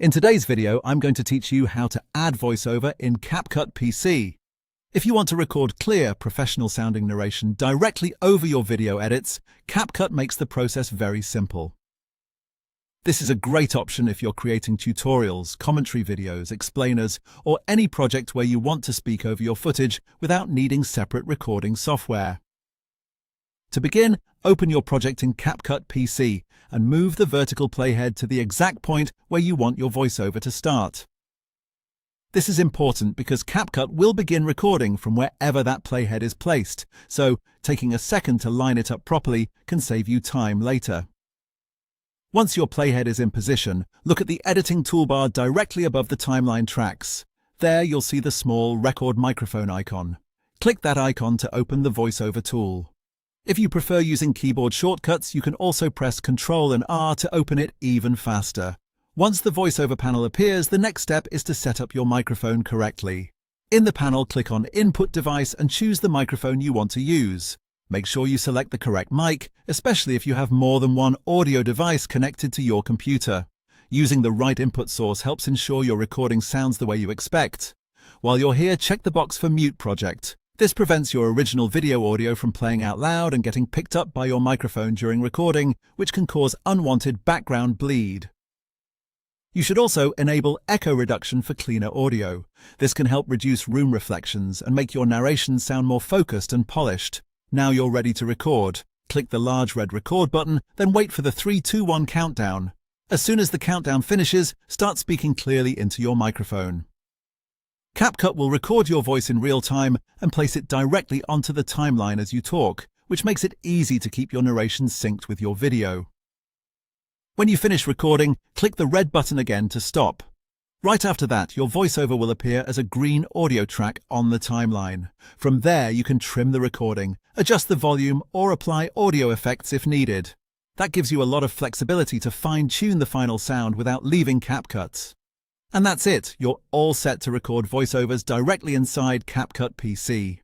In today's video, I'm going to teach you how to add voiceover in CapCut PC. If you want to record clear, professional-sounding narration directly over your video edits, CapCut makes the process very simple. This is a great option if you're creating tutorials, commentary videos, explainers, or any project where you want to speak over your footage without needing separate recording software. To begin, open your project in CapCut PC and move the vertical playhead to the exact point where you want your voiceover to start. This is important because CapCut will begin recording from wherever that playhead is placed, so taking a second to line it up properly can save you time later. Once your playhead is in position, look at the editing toolbar directly above the timeline tracks. There you'll see the small record microphone icon. Click that icon to open the voiceover tool. If you prefer using keyboard shortcuts, you can also press Ctrl and R to open it even faster. Once the voiceover panel appears, the next step is to set up your microphone correctly. In the panel, click on Input Device and choose the microphone you want to use. Make sure you select the correct mic, especially if you have more than one audio device connected to your computer. Using the right input source helps ensure your recording sounds the way you expect. While you're here, check the box for Mute Project. This prevents your original video audio from playing out loud and getting picked up by your microphone during recording, which can cause unwanted background bleed. You should also enable echo reduction for cleaner audio. This can help reduce room reflections and make your narration sound more focused and polished. Now you're ready to record. Click the large red record button, then wait for the 3, 2, 1 countdown. As soon as the countdown finishes, start speaking clearly into your microphone. CapCut will record your voice in real time and place it directly onto the timeline as you talk, which makes it easy to keep your narration synced with your video. When you finish recording, click the red button again to stop. Right after that, your voiceover will appear as a green audio track on the timeline. From there, you can trim the recording, adjust the volume, or apply audio effects if needed. That gives you a lot of flexibility to fine-tune the final sound without leaving CapCut. And that's it, you're all set to record voiceovers directly inside CapCut PC.